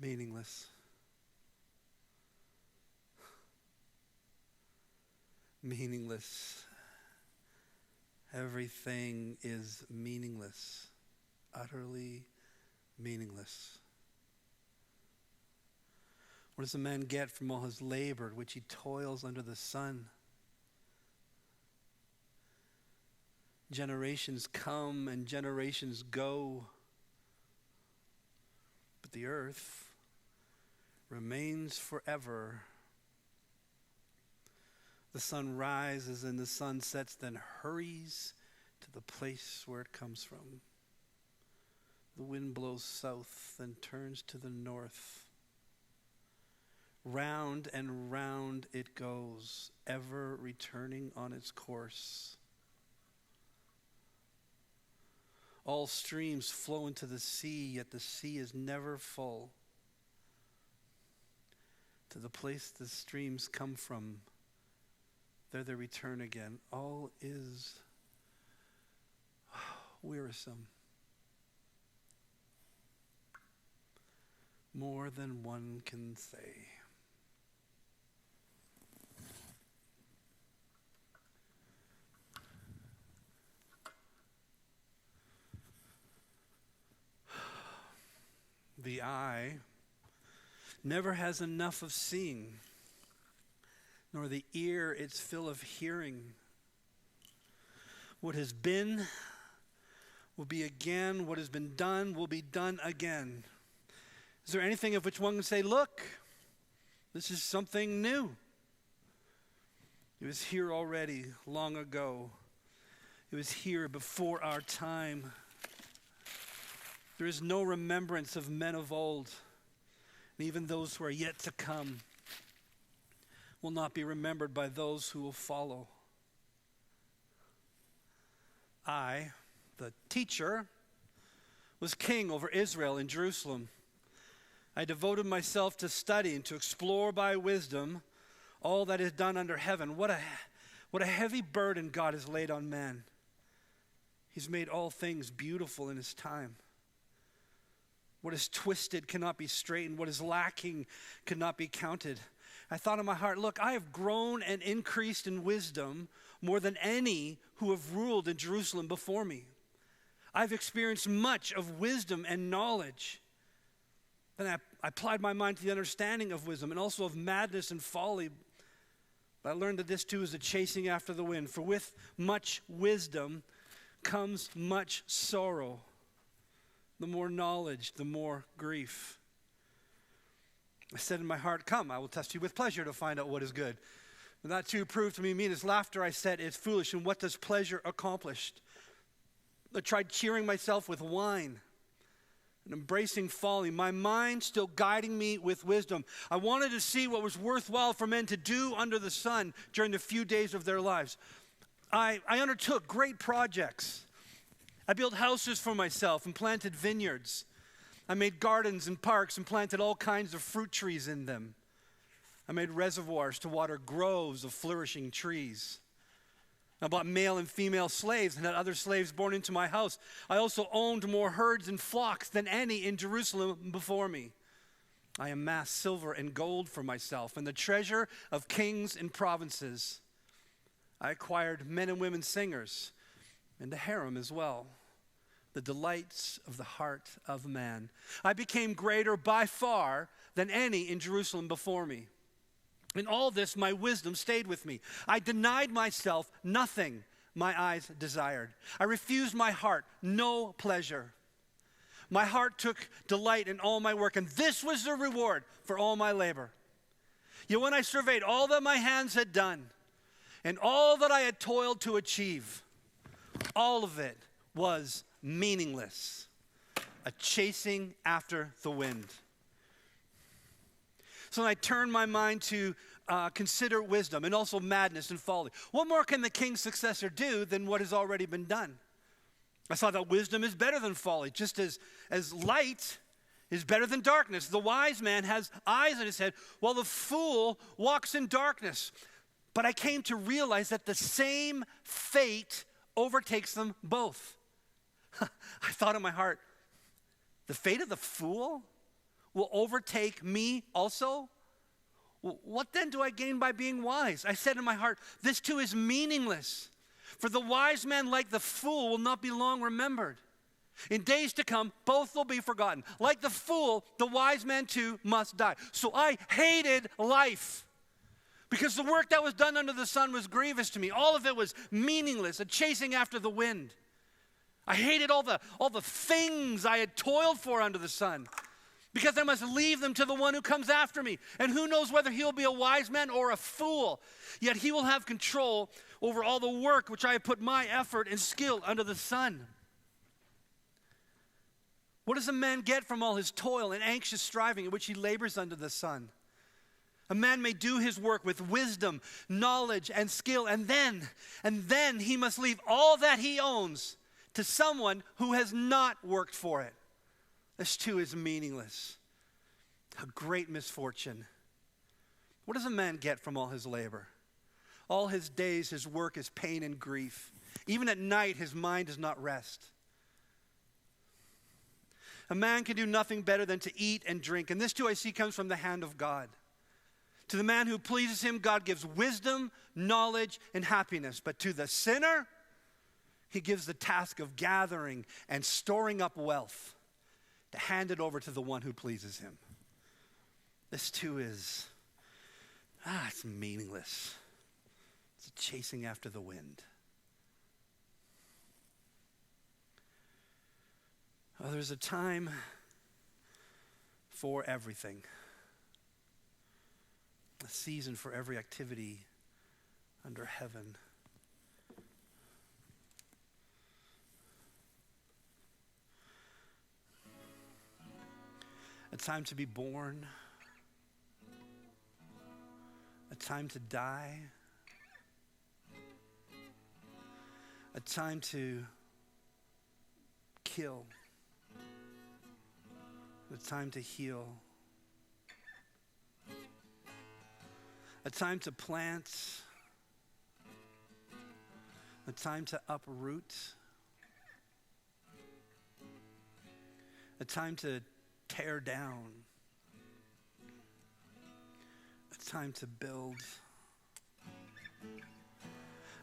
meaningless. Meaningless. Everything is meaningless. Utterly meaningless. What does a man get from all his labor, which he toils under the sun? Generations come and generations go, but the earth remains forever. The sun rises and the sun sets, then hurries to the place where it comes from. The wind blows south, then turns to the north. Round and round it goes, ever returning on its course. All streams flow into the sea, yet the sea is never full. To the place the streams come from, there they return again. All is wearisome. More than one can say. The eye never has enough of seeing, nor the ear its fill of hearing. What has been will be again. What has been done will be done again. Is there anything of which one can say, look, this is something new? It was here already, long ago. It was here before our time. There is no remembrance of men of old, and even those who are yet to come will not be remembered by those who will follow. I, the teacher, was king over Israel in Jerusalem. I devoted myself to study and to explore by wisdom all that is done under heaven. What a heavy burden God has laid on man. He's made all things beautiful in his time. What is twisted cannot be straightened. What is lacking cannot be counted. I thought in my heart, look, I have grown and increased in wisdom more than any who have ruled in Jerusalem before me. I've experienced much of wisdom and knowledge. Then I applied my mind to the understanding of wisdom and also of madness and folly. But I learned that this too is a chasing after the wind. For with much wisdom comes much sorrow. The more knowledge, the more grief. I said in my heart, come, I will test you with pleasure to find out what is good. And that too proved to me meaningless. Laughter, I said, is foolish. And what does pleasure accomplish? I tried cheering myself with wine and embracing folly, my mind still guiding me with wisdom. I wanted to see what was worthwhile for men to do under the sun during the few days of their lives. I undertook great projects. I built houses for myself and planted vineyards. I made gardens and parks and planted all kinds of fruit trees in them. I made reservoirs to water groves of flourishing trees. I bought male and female slaves and had other slaves born into my house. I also owned more herds and flocks than any in Jerusalem before me. I amassed silver and gold for myself and the treasure of kings and provinces. I acquired men and women singers and a harem as well. The delights of the heart of man. I became greater by far than any in Jerusalem before me. In all this, my wisdom stayed with me. I denied myself nothing my eyes desired. I refused my heart no pleasure. My heart took delight in all my work, and this was the reward for all my labor. Yet when I surveyed all that my hands had done, and all that I had toiled to achieve, all of it was meaningless, a chasing after the wind. So I turned my mind to consider wisdom and also madness and folly. What more can the king's successor do than what has already been done? I saw that wisdom is better than folly, just as light is better than darkness. The wise man has eyes in his head, while the fool walks in darkness. But I came to realize that the same fate overtakes them both. I thought in my heart, the fate of the fool? will overtake me also? What then do I gain by being wise? I said in my heart, this too is meaningless. For the wise man, like the fool, will not be long remembered. In days to come, both will be forgotten. Like the fool, the wise man too must die. So I hated life, because the work that was done under the sun was grievous to me. All of it was meaningless, a chasing after the wind. I hated all the things I had toiled for under the sun, because I must leave them to the one who comes after me. And who knows whether he'll be a wise man or a fool. Yet he will have control over all the work which I have put my effort and skill under the sun. What does a man get from all his toil and anxious striving in which he labors under the sun? A man may do his work with wisdom, knowledge, and skill, and then he must leave all that he owns to someone who has not worked for it. This too is meaningless. A great misfortune. What does a man get from all his labor? All his days, his work is pain and grief. Even at night, his mind does not rest. A man can do nothing better than to eat and drink. And this too I see comes from the hand of God. To the man who pleases him, God gives wisdom, knowledge, and happiness. But to the sinner, he gives the task of gathering and storing up wealth to hand it over to the one who pleases him. This too is, it's meaningless. It's chasing after the wind. Oh, there's a time for everything. A season for every activity under heaven. A time to be born. A time to die. A time to kill. A time to heal. A time to plant. A time to uproot. A time to tear down. A time to build.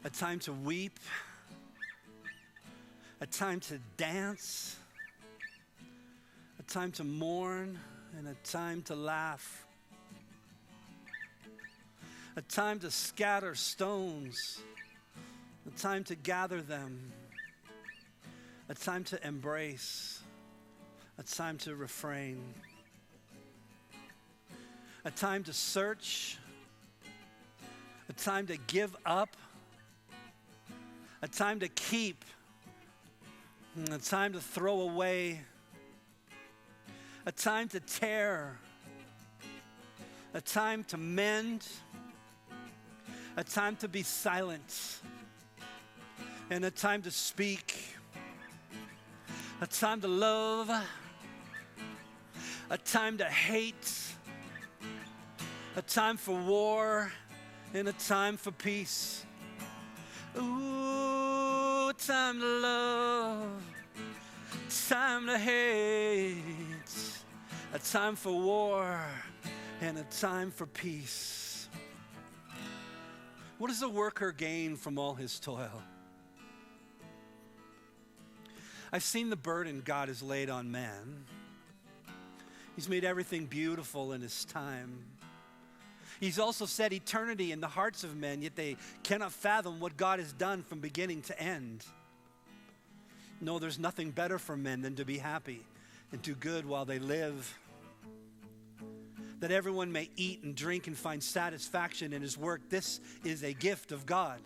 A time to weep. A time to dance. A time to mourn, and a time to laugh. A time to scatter stones. A time to gather them. A time to embrace. A time to refrain. A time to search. A time to give up. A time to keep. And a time to throw away. A time to tear. A time to mend. A time to be silent. And a time to speak. A time to love. A time to hate. A time for war. And a time for peace. Ooh, a time to love. Time to hate. A time for war and a time for peace. What does the worker gain from all his toil? I've seen the burden God has laid on man. He's made everything beautiful in his time. He's also set eternity in the hearts of men, yet they cannot fathom what God has done from beginning to end. No, there's nothing better for men than to be happy and do good while they live. That everyone may eat and drink and find satisfaction in his work. This is a gift of God.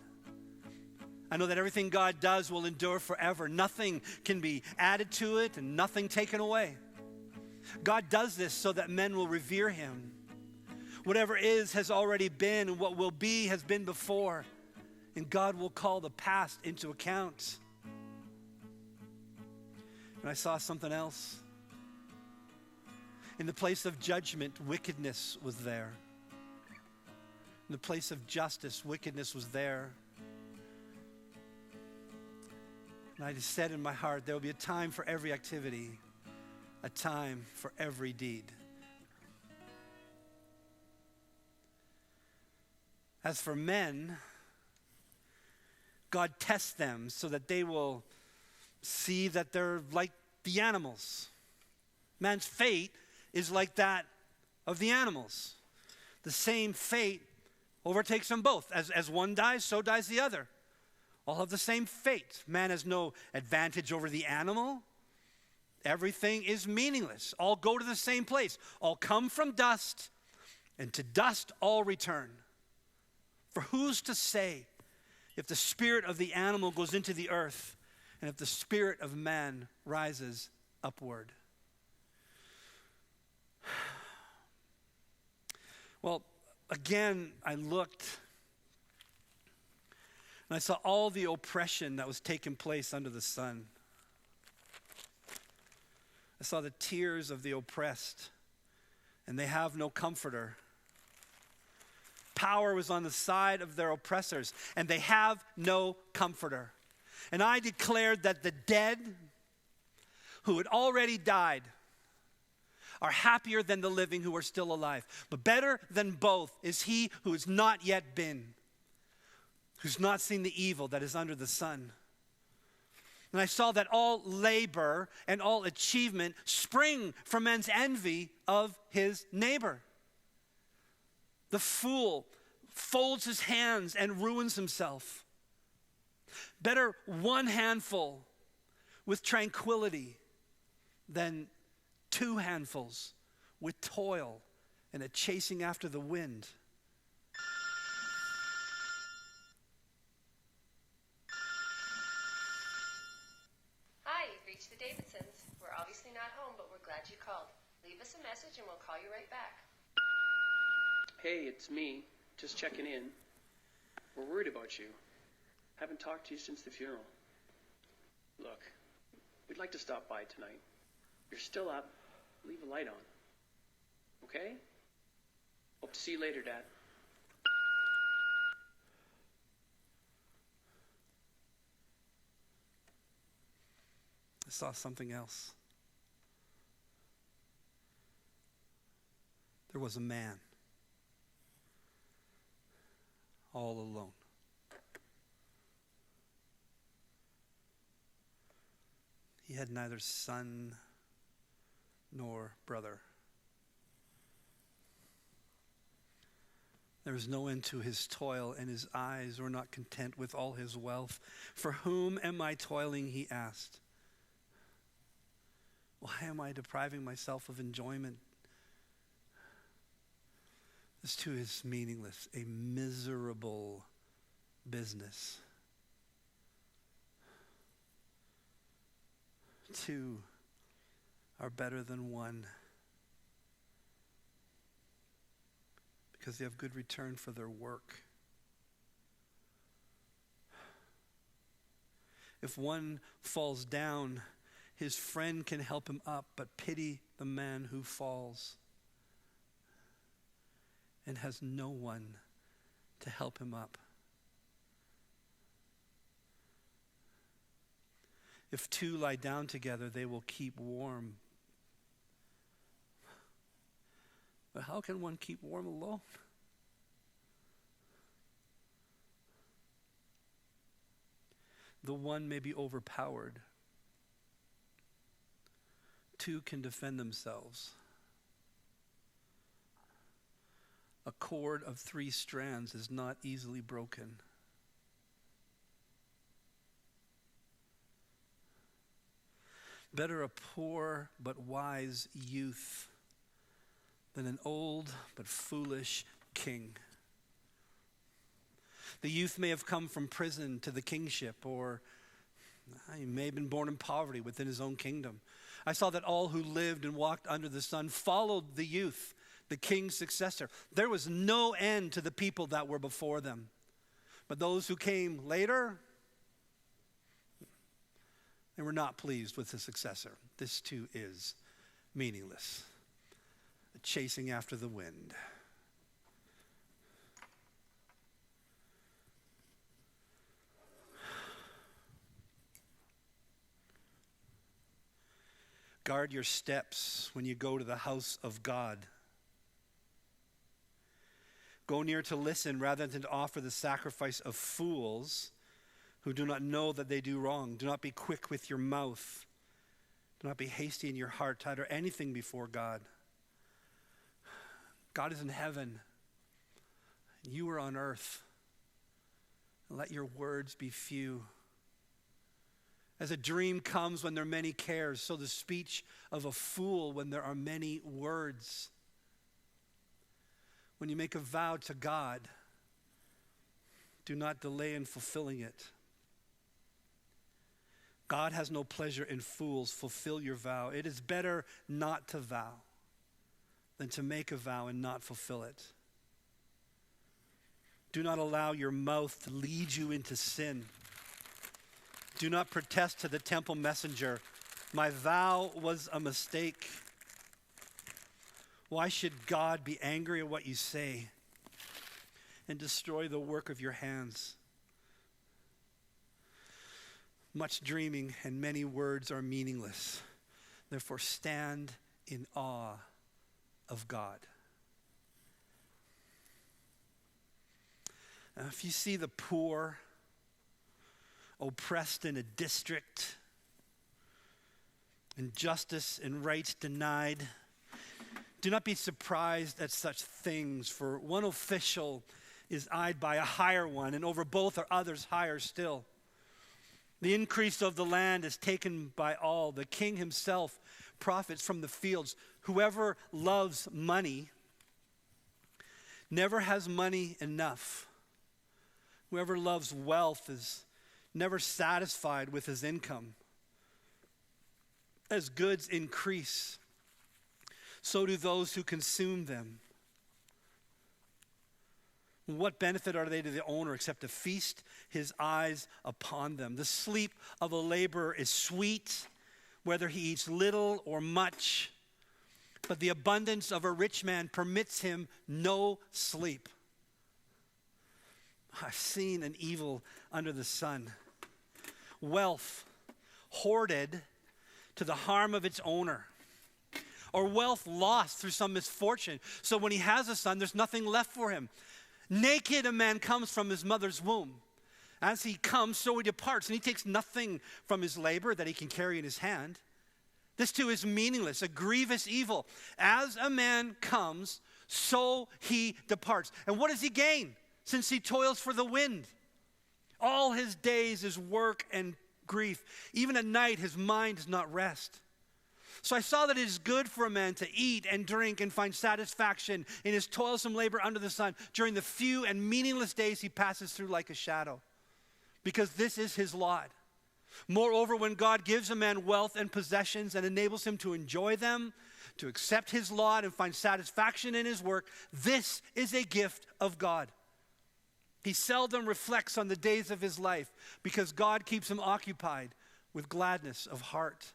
I know that everything God does will endure forever. Nothing can be added to it and nothing taken away. God does this so that men will revere him. Whatever is has already been, and what will be has been before. And God will call the past into account. And I saw something else. In the place of judgment, wickedness was there. In the place of justice, wickedness was there. And I just said in my heart, there will be a time for every activity, a time for every deed. As for men, God tests them so that they will see that they're like the animals. Man's fate is like that of the animals. The same fate overtakes them both. As one dies, so dies the other. All have the same fate. Man has no advantage over the animal. Everything is meaningless. All go to the same place. All come from dust, and to dust all return. For who's to say if the spirit of the animal goes into the earth, and if the spirit of man rises upward? Well, again, I looked, and I saw all the oppression that was taking place under the sun. I saw the tears of the oppressed, and they have no comforter. Power was on the side of their oppressors, and they have no comforter. And I declared that the dead who had already died are happier than the living who are still alive. But better than both is he who has not yet been, who's not seen the evil that is under the sun. And I saw that all labor and all achievement spring from man's envy of his neighbor. The fool folds his hands and ruins himself. Better one handful with tranquility than two handfuls with toil and a chasing after the wind. Hi, you've reached the Davidsons. We're obviously not home, but we're glad you called. Leave us a message and we'll call you right back. Hey, it's me. Just checking in. We're worried about you. Haven't talked to you since the funeral. Look, we'd like to stop by tonight. You're still up. Leave a light on. Okay? Hope to see you later, Dad. I saw something else. There was a man all alone. He had neither son nor brother. There was no end to his toil, and his eyes were not content with all his wealth. For whom am I toiling, he asked. Why am I depriving myself of enjoyment? This too is meaningless, a miserable business. Two are better than one because they have good return for their work. If one falls down, his friend can help him up, but pity the man who falls and has no one to help him up. If two lie down together, they will keep warm. But how can one keep warm alone? The one may be overpowered. Two can defend themselves. A cord of 3 strands is not easily broken. Better a poor but wise youth than an old but foolish king. The youth may have come from prison to the kingship, or he may have been born in poverty within his own kingdom. I saw that all who lived and walked under the sun followed the youth, the king's successor. There was no end to the people that were before them. But those who came later, they were not pleased with the successor. This too is meaningless. Chasing after the wind. Guard your steps when you go to the house of God. Go near to listen rather than to offer the sacrifice of fools who do not know that they do wrong. Do not be quick with your mouth. Do not be hasty in your heart to utter anything before God. God is in heaven. You are on earth. Let your words be few. As a dream comes when there are many cares, so the speech of a fool when there are many words. When you make a vow to God, do not delay in fulfilling it. God has no pleasure in fools. Fulfill your vow. It is better not to vow than to make a vow and not fulfill it. Do not allow your mouth to lead you into sin. Do not protest to the temple messenger, my vow was a mistake. Why should God be angry at what you say and destroy the work of your hands? Much dreaming and many words are meaningless. Therefore, stand in awe of God. Now, if you see the poor oppressed in a district, injustice and rights denied, do not be surprised at such things, for one official is eyed by a higher one, and over both are others higher still. The increase of the land is taken by all. The king himself profits from the fields. Whoever loves money never has money enough. Whoever loves wealth is never satisfied with his income. As goods increase, so do those who consume them. What benefit are they to the owner except to feast his eyes upon them? The sleep of a laborer is sweet, whether he eats little or much, but the abundance of a rich man permits him no sleep. I've seen an evil under the sun. Wealth hoarded to the harm of its owner, or wealth lost through some misfortune. So when he has a son, there's nothing left for him. Naked a man comes from his mother's womb. As he comes, so he departs, and he takes nothing from his labor that he can carry in his hand. This too is meaningless, a grievous evil. As a man comes, so he departs. And what does he gain, since he toils for the wind? All his days is work and grief. Even at night, his mind does not rest. So I saw that it is good for a man to eat and drink and find satisfaction in his toilsome labor under the sun during the few and meaningless days he passes through like a shadow, because this is his lot. Moreover, when God gives a man wealth and possessions and enables him to enjoy them, to accept his lot and find satisfaction in his work, this is a gift of God. He seldom reflects on the days of his life because God keeps him occupied with gladness of heart.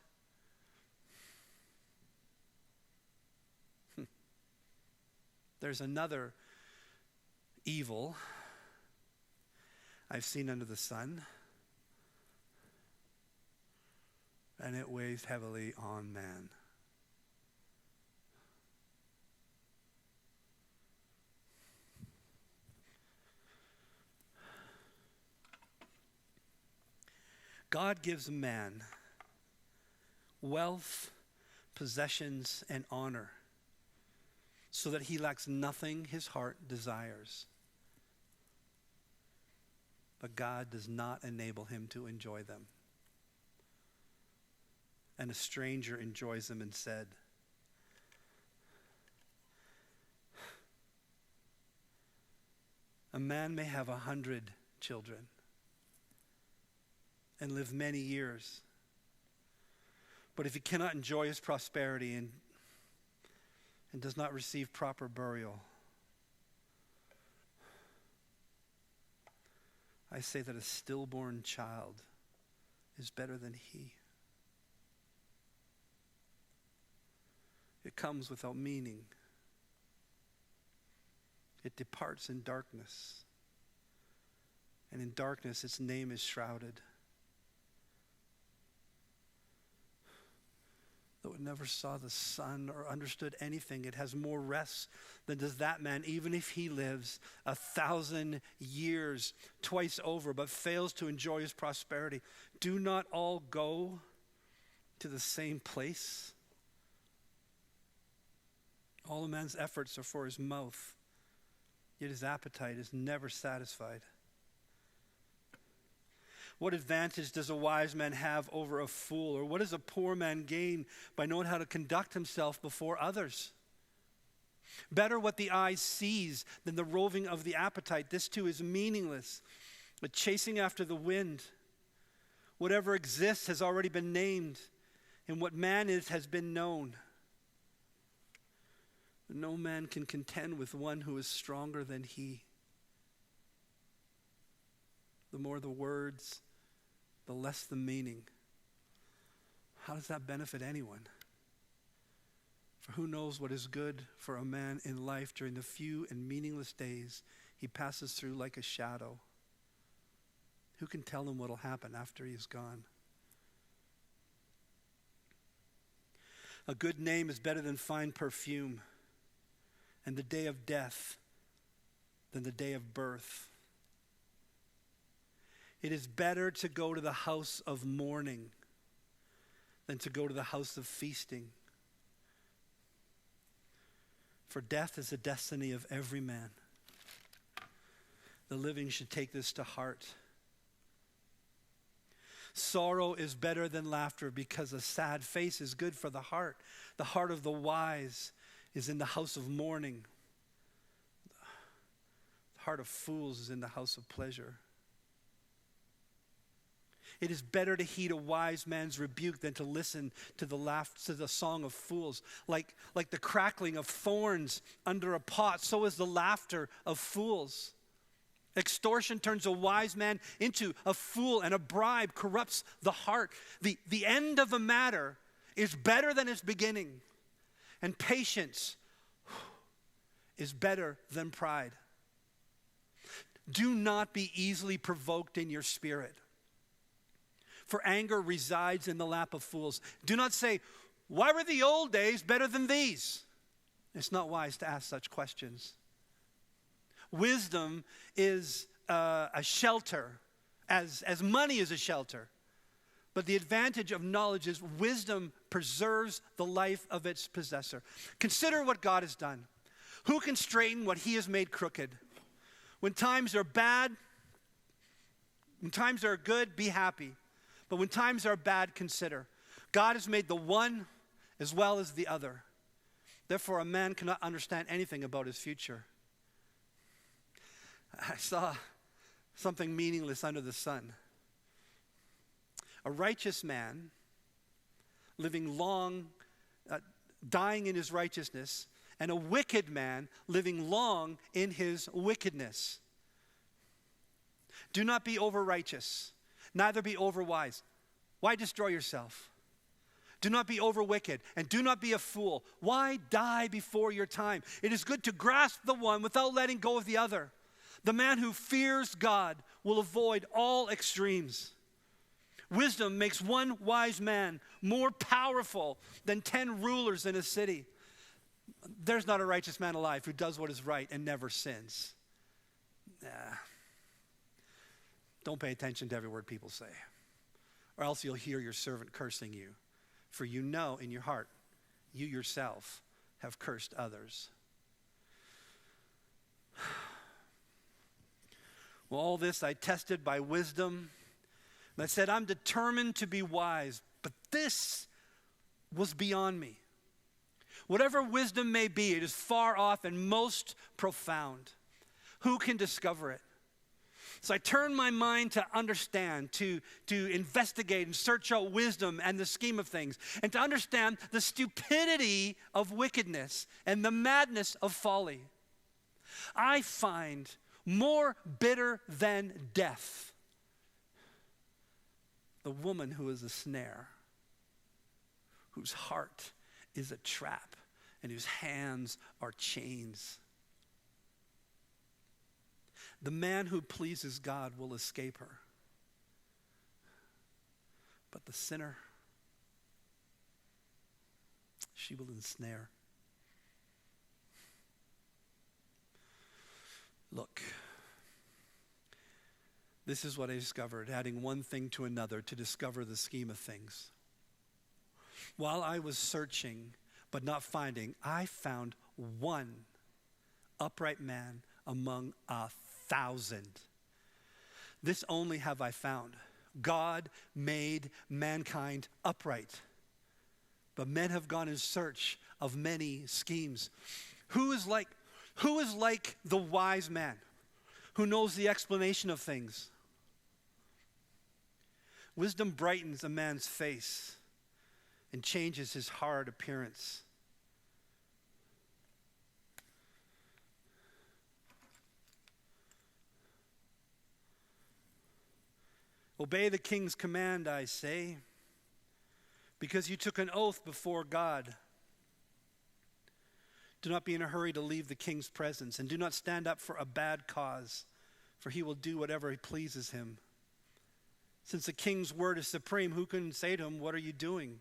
There's another evil I've seen under the sun, and it weighs heavily on man. God gives man wealth, possessions, and honor so that he lacks nothing his heart desires. But God does not enable him to enjoy them. And a stranger enjoys them instead. A man may have 100 children and live many years. But if he cannot enjoy his prosperity and does not receive proper burial, I say that a stillborn child is better than he. It comes without meaning. It departs in darkness. And in darkness its name is shrouded. though it never saw the sun or understood anything, it has more rest than does that man, even if he lives 1,000 years twice over, but fails to enjoy his prosperity. Do not all go to the same place? All a man's efforts are for his mouth, yet his appetite is never satisfied. What advantage does a wise man have over a fool? Or what does a poor man gain by knowing how to conduct himself before others? Better what the eye sees than the roving of the appetite. This too is meaningless, but chasing after the wind. Whatever exists has already been named, and what man is has been known. No man can contend with one who is stronger than he. The more the words, the less the meaning. How does that benefit anyone? For who knows what is good for a man in life during the few and meaningless days he passes through like a shadow? Who can tell him what will happen after he is gone? A good name is better than fine perfume, and the day of death than the day of birth. It is better to go to the house of mourning than to go to the house of feasting. For death is the destiny of every man. The living should take this to heart. Sorrow is better than laughter because a sad face is good for the heart. The heart of the wise is in the house of mourning. The heart of fools is in the house of pleasure. It is better to heed a wise man's rebuke than to listen to the song of fools. Like the crackling of thorns under a pot, so is the laughter of fools. Extortion turns a wise man into a fool, and a bribe corrupts the heart. The end of a matter is better than its beginning, and patience is better than pride. Do not be easily provoked in your spirit, for anger resides in the lap of fools. Do not say, why were the old days better than these? It's not wise to ask such questions. Wisdom is a shelter, as money is a shelter. But the advantage of knowledge is wisdom preserves the life of its possessor. Consider what God has done. Who can straighten what he has made crooked? When times are bad, when times are good, be happy. But when times are bad, consider. God has made the one as well as the other. Therefore, a man cannot understand anything about his future. I saw something meaningless under the sun. A righteous man living long, dying in his righteousness, and a wicked man living long in his wickedness. Do not be over-righteous, neither be over-wise. Why destroy yourself? Do not be over-wicked, and do not be a fool. Why die before your time? It is good to grasp the one without letting go of the other. The man who fears God will avoid all extremes. Wisdom makes one wise man more powerful than 10 rulers in a city. There's not a righteous man alive who does what is right and never sins. Don't pay attention to every word people say, or else you'll hear your servant cursing you. For you know in your heart, you yourself have cursed others. Well, all this I tested by wisdom. And I said, I'm determined to be wise, but this was beyond me. Whatever wisdom may be, it is far off and most profound. Who can discover it? So I turned my mind to understand, to investigate and search out wisdom and the scheme of things, and to understand the stupidity of wickedness and the madness of folly. I find more bitter than death the woman who is a snare, whose heart is a trap, and whose hands are chains. The man who pleases God will escape her, but the sinner she will ensnare. Look, this is what I discovered, adding one thing to another to discover the scheme of things. While I was searching but not finding, I found one upright man among 1,000. This only have I found. God made mankind upright, but men have gone in search of many schemes. Who is like the wise man who knows the explanation of things? Wisdom brightens a man's face and changes his hard appearance. Obey the king's command, I say, because you took an oath before God. Do not be in a hurry to leave the king's presence, and do not stand up for a bad cause, for he will do whatever pleases him. Since the king's word is supreme, who can say to him, what are you doing?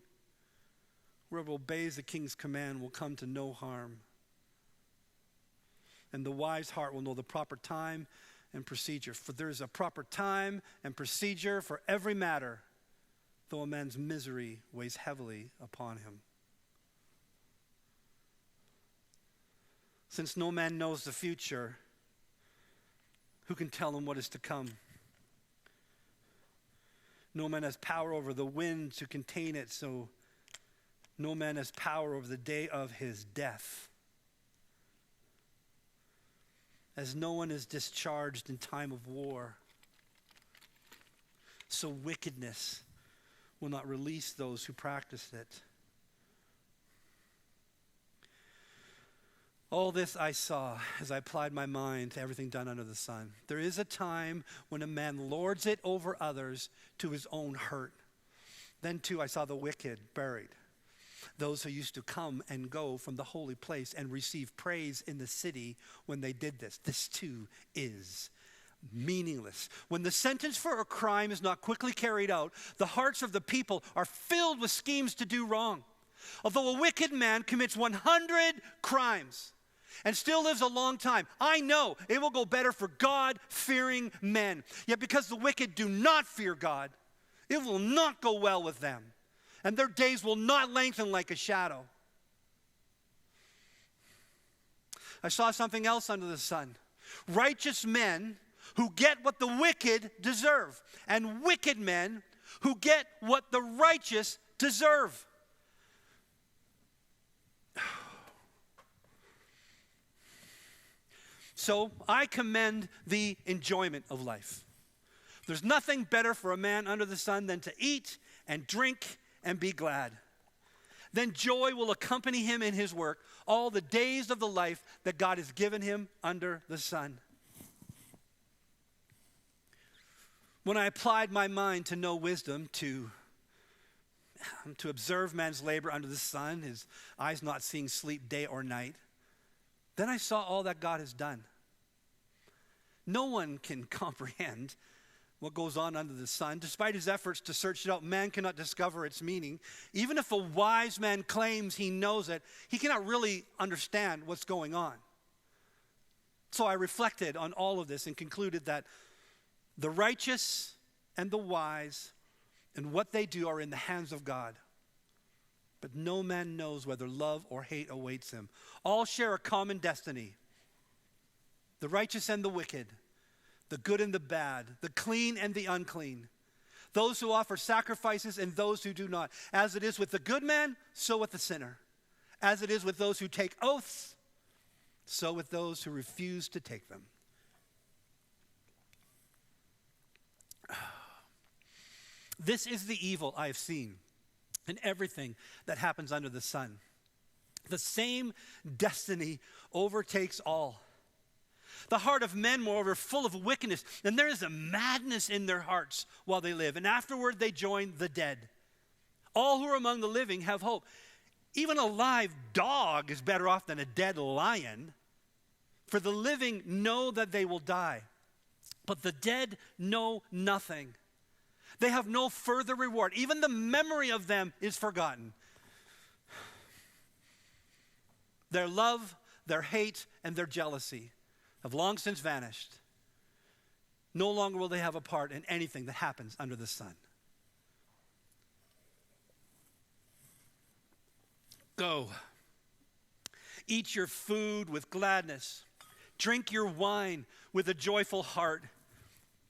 Whoever obeys the king's command will come to no harm. And the wise heart will know the proper time and procedure. For there is a proper time and procedure for every matter, though a man's misery weighs heavily upon him. Since no man knows the future, who can tell him what is to come? No man has power over the wind to contain it, so no man has power over the day of his death. As no one is discharged in time of war, so wickedness will not release those who practice it. All this I saw as I applied my mind to everything done under the sun. There is a time when a man lords it over others to his own hurt. Then too I saw the wicked buried, those who used to come and go from the holy place and receive praise in the city when they did this. This too is meaningless. When the sentence for a crime is not quickly carried out, the hearts of the people are filled with schemes to do wrong. Although a wicked man commits 100 crimes and still lives a long time, I know it will go better for God-fearing men. Yet because the wicked do not fear God, it will not go well with them, and their days will not lengthen like a shadow. I saw something else under the sun. Righteous men who get what the wicked deserve, and wicked men who get what the righteous deserve. So I commend the enjoyment of life. There's nothing better for a man under the sun than to eat and drink and be glad. Then joy will accompany him in his work all the days of the life that God has given him under the sun. When I applied my mind to know wisdom, to observe man's labor under the sun, his eyes not seeing sleep day or night, then I saw all that God has done. No one can comprehend what goes on under the sun. Despite his efforts to search it out, man cannot discover its meaning. Even if a wise man claims he knows it, he cannot really understand what's going on. So I reflected on all of this and concluded that the righteous and the wise and what they do are in the hands of God. But no man knows whether love or hate awaits him. All share a common destiny. The righteous and the wicked, the good and the bad, the clean and the unclean, those who offer sacrifices and those who do not. As it is with the good man, so with the sinner. As it is with those who take oaths, so with those who refuse to take them. This is the evil I have seen in everything that happens under the sun. The same destiny overtakes all. The heart of men, moreover, full of wickedness, and there is a madness in their hearts while they live, and afterward they join the dead. All who are among the living have hope. Even a live dog is better off than a dead lion, for the living know that they will die, but the dead know nothing. They have no further reward. Even the memory of them is forgotten. Their love, their hate, and their jealousy have long since vanished. No longer will they have a part in anything that happens under the sun. Go. Eat your food with gladness. Drink your wine with a joyful heart.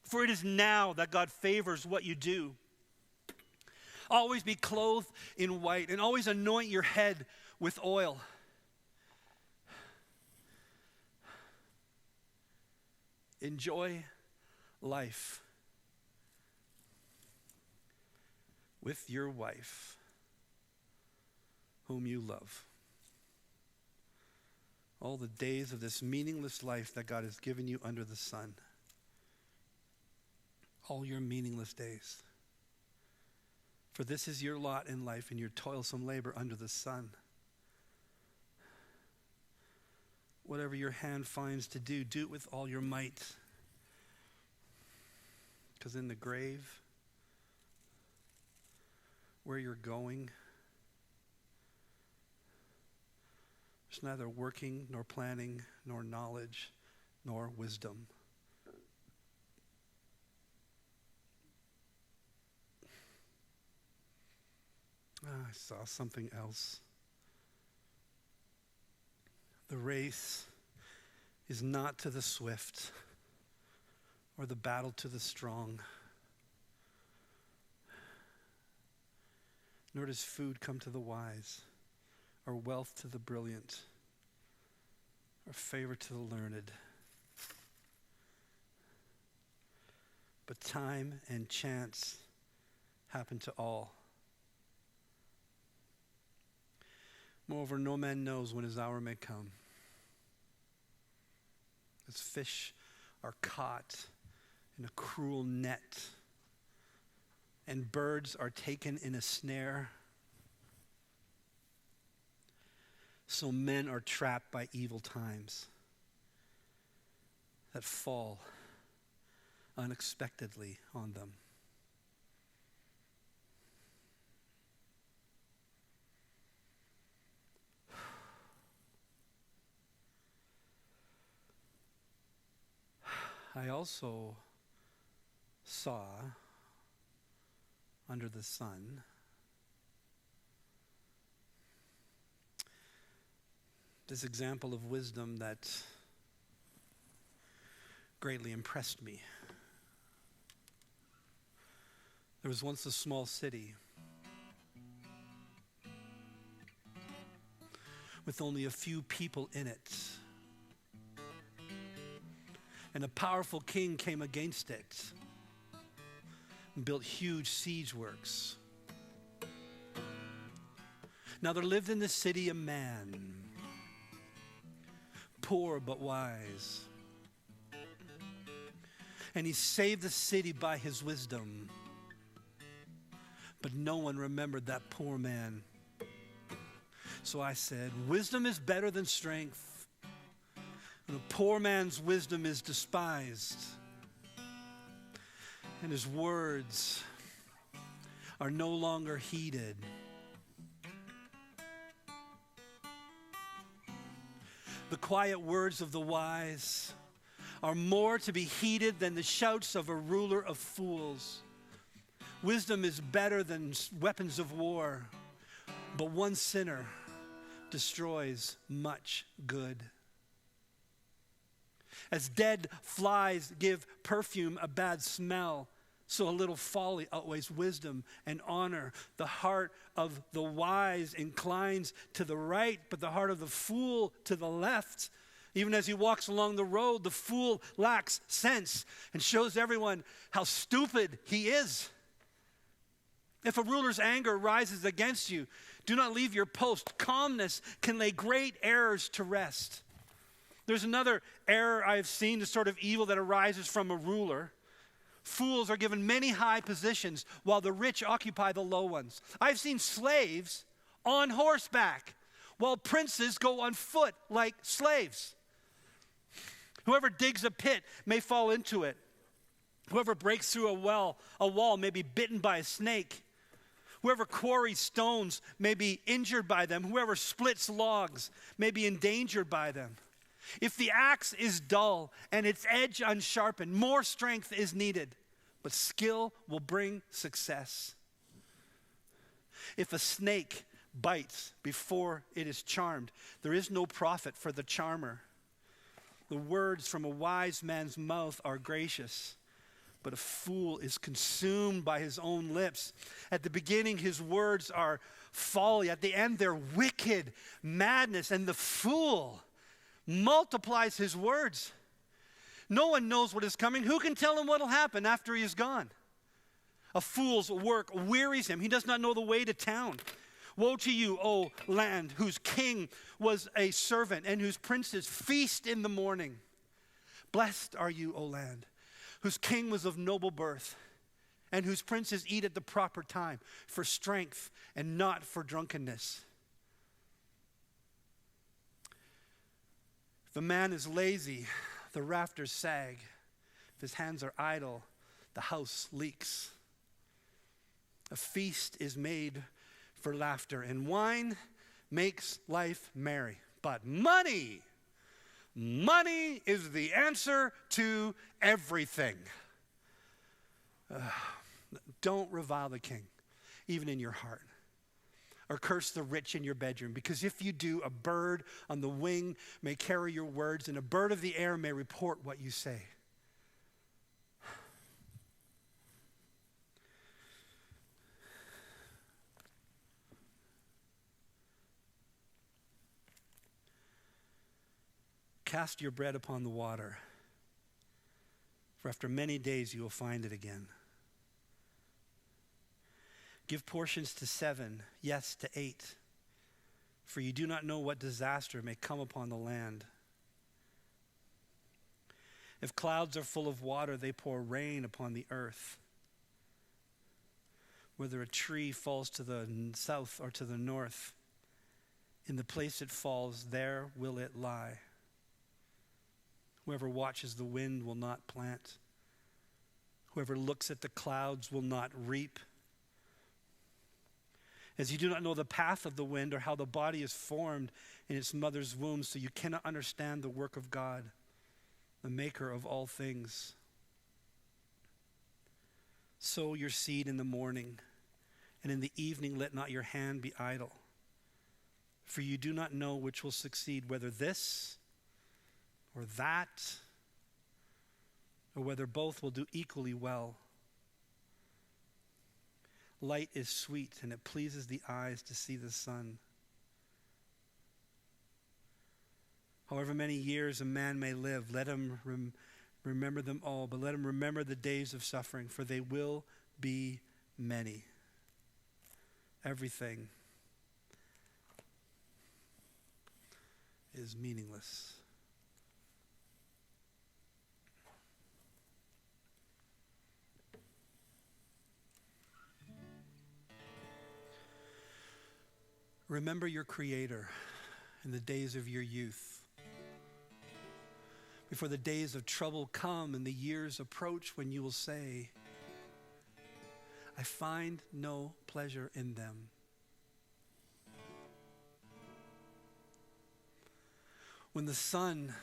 For it is now that God favors what you do. Always be clothed in white, and always anoint your head with oil. Enjoy life with your wife, whom you love. All the days of this meaningless life that God has given you under the sun. All your meaningless days. For this is your lot in life and your toilsome labor under the sun. Whatever your hand finds to do, do it with all your might. Because in the grave, where you're going, there's neither working, nor planning, nor knowledge, nor wisdom. I saw something else. The race is not to the swift, or the battle to the strong. Nor does food come to the wise, or wealth to the brilliant, or favor to the learned. But time and chance happen to all. Moreover, no man knows when his hour may come. As fish are caught in a cruel net, and birds are taken in a snare, so men are trapped by evil times that fall unexpectedly on them. I also saw under the sun this example of wisdom that greatly impressed me. There was once a small city with only a few people in it. And a powerful king came against it and built huge siege works. Now there lived in the city a man, poor but wise. And he saved the city by his wisdom. But no one remembered that poor man. So I said, wisdom is better than strength. And a poor man's wisdom is despised, and his words are no longer heeded. The quiet words of the wise are more to be heeded than the shouts of a ruler of fools. Wisdom is better than weapons of war, but one sinner destroys much good. As dead flies give perfume a bad smell, so a little folly outweighs wisdom and honor. The heart of the wise inclines to the right, but the heart of the fool to the left. Even as he walks along the road, the fool lacks sense and shows everyone how stupid he is. If a ruler's anger rises against you, do not leave your post. Calmness can lay great errors to rest. There's another error I've seen, the sort of evil that arises from a ruler. Fools are given many high positions while the rich occupy the low ones. I've seen slaves on horseback while princes go on foot like slaves. Whoever digs a pit may fall into it. Whoever breaks through a wall may be bitten by a snake. Whoever quarries stones may be injured by them. Whoever splits logs may be endangered by them. If the axe is dull and its edge unsharpened, more strength is needed, but skill will bring success. If a snake bites before it is charmed, there is no profit for the charmer. The words from a wise man's mouth are gracious, but a fool is consumed by his own lips. At the beginning, his words are folly. At the end, they're wicked madness. And the fool multiplies his words. No one knows what is coming. Who can tell him what will happen after he is gone? A fool's work wearies him. He does not know the way to town. Woe to you, O land, whose king was a servant and whose princes feast in the morning. Blessed are you, O land, whose king was of noble birth, and whose princes eat at the proper time, for strength and not for drunkenness. If a man is lazy, the rafters sag. If his hands are idle, the house leaks. A feast is made for laughter, and wine makes life merry. But money is the answer to everything. Don't revile the king, even in your heart, or curse the rich in your bedroom, because if you do, a bird on the wing may carry your words, and a bird of the air may report what you say. Cast your bread upon the water, for after many days you will find it again. Give portions to 7, yes, to 8, for you do not know what disaster may come upon the land. If clouds are full of water, they pour rain upon the earth. Whether a tree falls to the south or to the north, in the place it falls, there will it lie. Whoever watches the wind will not plant. Whoever looks at the clouds will not reap. As you do not know the path of the wind or how the body is formed in its mother's womb, so you cannot understand the work of God, the maker of all things. Sow your seed in the morning, and in the evening let not your hand be idle. For you do not know which will succeed, whether this or that, or whether both will do equally well. Light is sweet, and it pleases the eyes to see the sun. However many years a man may live, let him remember them all, but let him remember the days of suffering, for they will be many. Everything is meaningless. Remember your Creator in the days of your youth, before the days of trouble come and the years approach when you will say, I find no pleasure in them. When the sun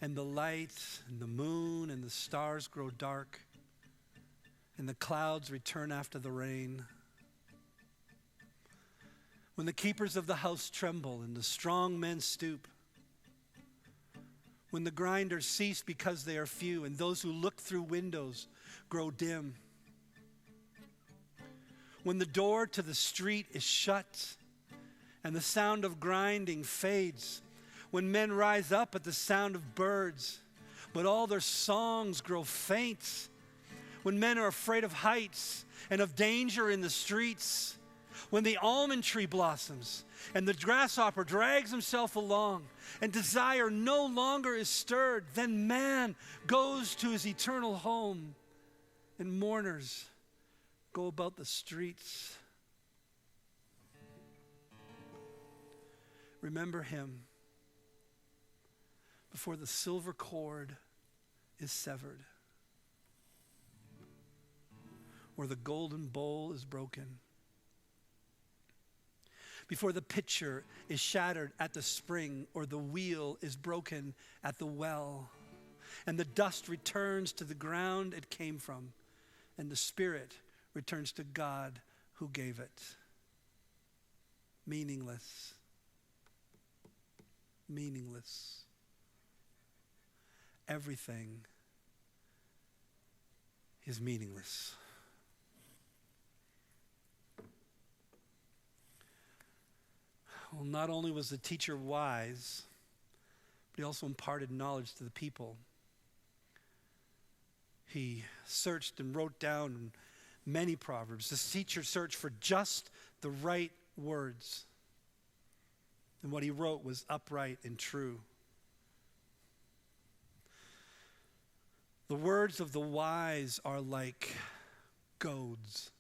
and the light and the moon and the stars grow dark and the clouds return after the rain, when the keepers of the house tremble and the strong men stoop, when the grinders cease because they are few and those who look through windows grow dim, when the door to the street is shut and the sound of grinding fades, when men rise up at the sound of birds, but all their songs grow faint, when men are afraid of heights and of danger in the streets, when the almond tree blossoms and the grasshopper drags himself along and desire no longer is stirred, then man goes to his eternal home and mourners go about the streets. Remember him before the silver cord is severed, or the golden bowl is broken, before the pitcher is shattered at the spring or the wheel is broken at the well, and the dust returns to the ground it came from, and the spirit returns to God who gave it. Meaningless. Meaningless. Everything is meaningless. Well, not only was the teacher wise, but he also imparted knowledge to the people. He searched and wrote down many proverbs. This teacher searched for just the right words. And what he wrote was upright and true. The words of the wise are like goads,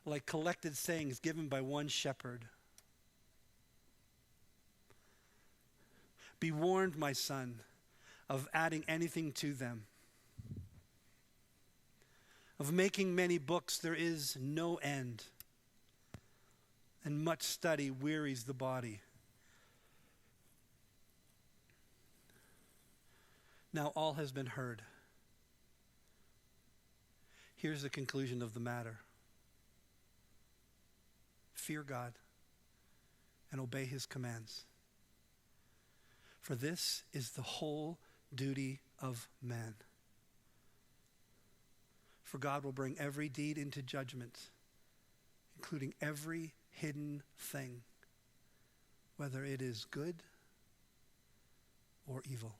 like collected sayings given by one shepherd. Be warned, my son, of adding anything to them. Of making many books there is no end, and much study wearies the body. Now all has been heard. Here's the conclusion of the matter. Fear God and obey his commands. For this is the whole duty of man. For God will bring every deed into judgment, including every hidden thing, whether it is good or evil.